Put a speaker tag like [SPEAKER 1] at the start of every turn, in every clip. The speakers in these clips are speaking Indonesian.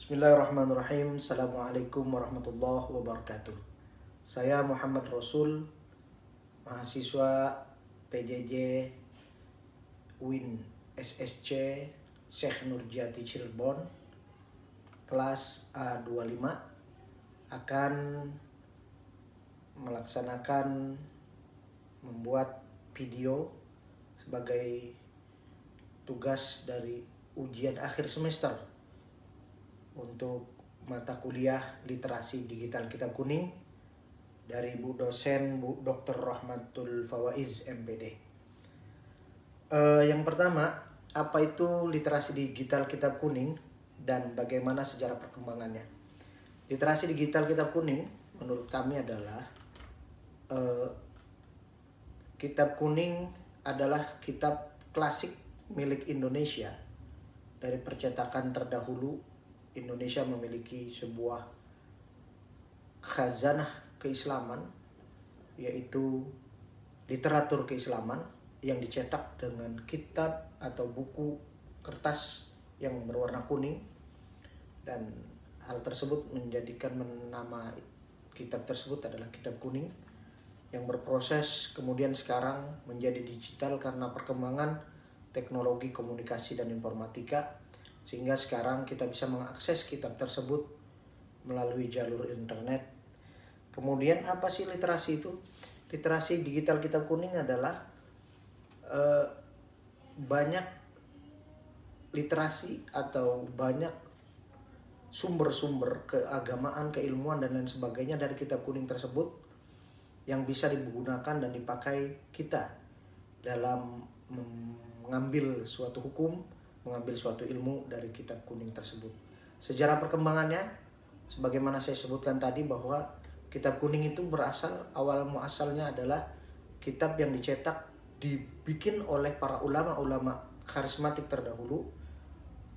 [SPEAKER 1] Bismillahirrahmanirrahim. Assalamualaikum warahmatullahi wabarakatuh. Saya Muhammad Rasul, mahasiswa PJJ UIN SSC Syekh Nurjati Cirebon, kelas A25, akan melaksanakan membuat video sebagai tugas dari ujian akhir semester untuk mata kuliah literasi digital kitab kuning dari Bu dosen Bu Dr. Rahmatul Fawaiz MPD. Yang pertama, apa itu literasi digital kitab kuning dan bagaimana sejarah perkembangannya? Literasi digital kitab kuning menurut kami adalah kitab kuning adalah kitab klasik milik Indonesia. Dari percetakan terdahulu, Indonesia memiliki sebuah khazanah keislaman, yaitu literatur keislaman yang dicetak dengan kitab atau buku kertas yang berwarna kuning, dan hal tersebut menjadikan nama kitab tersebut adalah kitab kuning, yang berproses kemudian sekarang menjadi digital karena perkembangan teknologi komunikasi dan informatika, sehingga sekarang kita bisa mengakses kitab tersebut melalui jalur internet. Kemudian apa sih literasi itu? Literasi digital kitab kuning adalah banyak literasi atau banyak sumber-sumber keagamaan, keilmuan dan lain sebagainya dari kitab kuning tersebut yang bisa digunakan dan dipakai kita dalam mengambil suatu hukum, mengambil suatu ilmu dari kitab kuning tersebut. Sejarah perkembangannya, sebagaimana saya sebutkan tadi, bahwa kitab kuning itu awal muasalnya adalah kitab yang dicetak, dibikin oleh para ulama-ulama karismatik terdahulu,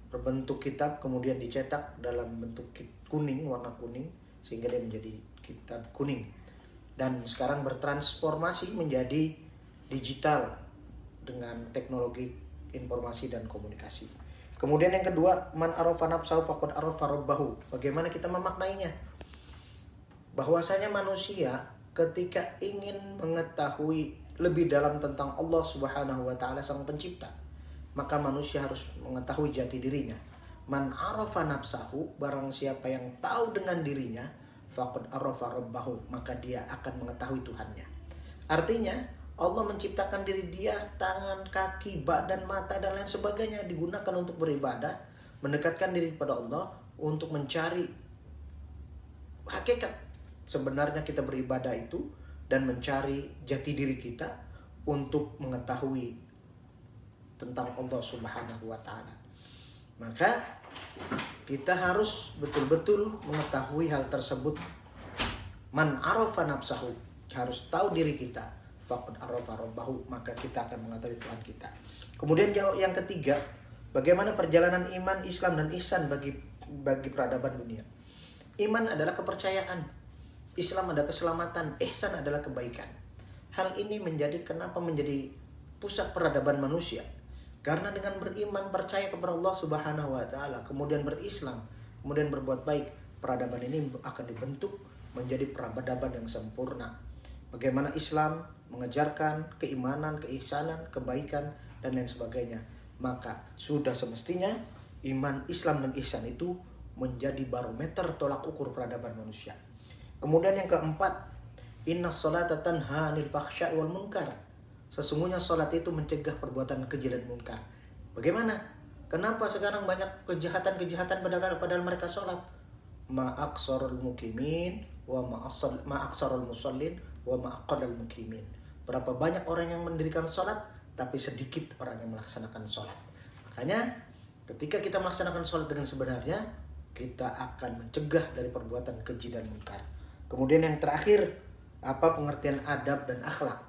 [SPEAKER 1] berbentuk kitab, kemudian dicetak dalam bentuk kuning, warna kuning, sehingga dia menjadi kitab kuning. Dan sekarang bertransformasi menjadi digital dengan teknologi informasi dan komunikasi. Kemudian yang kedua, man arafa nafsahu faqad arafa rabbahu. Bagaimana kita memaknainya? Bahwasanya manusia ketika ingin mengetahui lebih dalam tentang Allah Subhanahu wa taala sang pencipta, maka manusia harus mengetahui jati dirinya. Man arafa nafsahu, barang siapa yang tahu dengan dirinya, faqad arafa rabbahu, maka dia akan mengetahui Tuhannya. Artinya Allah menciptakan diri dia, tangan, kaki, badan, mata, dan lain sebagainya, digunakan untuk beribadah, mendekatkan diri kepada Allah, untuk mencari hakikat sebenarnya kita beribadah itu, dan mencari jati diri kita untuk mengetahui tentang Allah Subhanahu wa taala. Maka kita harus betul-betul mengetahui hal tersebut. Man arafa nafsahu, harus tahu diri kita. Faqad arafa rabbahu, maka kita akan mengetahui Tuhan kita. Kemudian yang ketiga, bagaimana perjalanan iman, Islam dan ihsan bagi peradaban dunia. Iman adalah kepercayaan, Islam adalah keselamatan, ihsan adalah kebaikan. Hal ini kenapa menjadi pusat peradaban manusia? Karena dengan beriman, percaya kepada Allah Subhanahu wa taala, kemudian berislam, kemudian berbuat baik, peradaban ini akan dibentuk menjadi peradaban yang sempurna. Bagaimana Islam mengejarkan keimanan, keihsanan, kebaikan, dan lain sebagainya. Maka sudah semestinya iman, Islam, dan ihsan itu menjadi barometer tolak ukur peradaban manusia. Kemudian yang keempat, inna sholata tanha 'anil fahsya'i wal munkar. Sesungguhnya sholat itu mencegah perbuatan keji dan munkar. Bagaimana? Kenapa sekarang banyak kejahatan-kejahatan padahal mereka sholat? Ma'aksarul mukimin wa ma'aksarul musallin wa ma'aqallal mukimin. Berapa banyak orang yang mendirikan sholat, tapi sedikit orang yang melaksanakan sholat. Makanya ketika kita melaksanakan sholat dengan sebenarnya, kita akan mencegah dari perbuatan keji dan munkar. Kemudian yang terakhir, apa pengertian adab dan akhlak?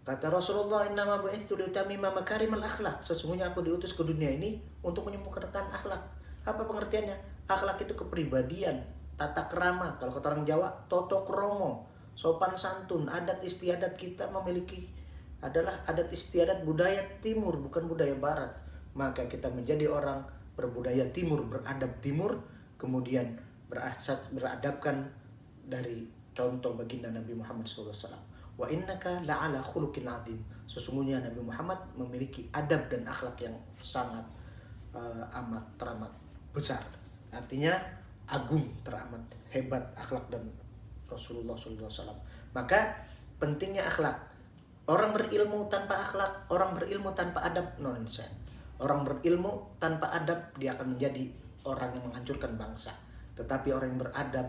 [SPEAKER 1] Kata Rasulullah, innama bu'itsu liutammima makarimal akhlak. Sesungguhnya aku diutus ke dunia ini untuk menyempurnakan akhlak. Apa pengertiannya? Akhlak itu kepribadian, tata krama. Kalau kata orang Jawa, toto kromo, sopan santun, adat istiadat kita memiliki adalah adat istiadat budaya timur, bukan budaya barat. Maka kita menjadi orang berbudaya timur, beradab timur, kemudian beradabkan dari contoh baginda Nabi Muhammad SAW. Wa innaka la'ala khuluqin azim. Sesungguhnya Nabi Muhammad memiliki adab dan akhlak yang sangat teramat besar. Artinya agung, teramat hebat akhlak dan Rasulullah SAW. Maka pentingnya akhlak. Orang berilmu tanpa akhlak, orang berilmu tanpa adab, nonsen. Orang berilmu tanpa adab, dia akan menjadi orang yang menghancurkan bangsa. Tetapi orang yang beradab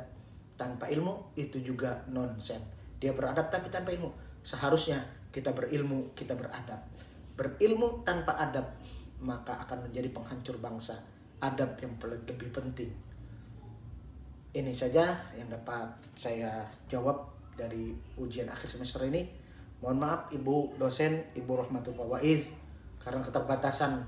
[SPEAKER 1] tanpa ilmu, itu juga nonsen. Dia beradab tapi tanpa ilmu. Seharusnya kita berilmu, kita beradab. Berilmu tanpa adab, maka akan menjadi penghancur bangsa. Adab yang lebih penting. Ini saja yang dapat saya jawab dari ujian akhir semester ini. Mohon maaf Ibu dosen, Ibu Rahmatul Fawaiz, karena keterbatasan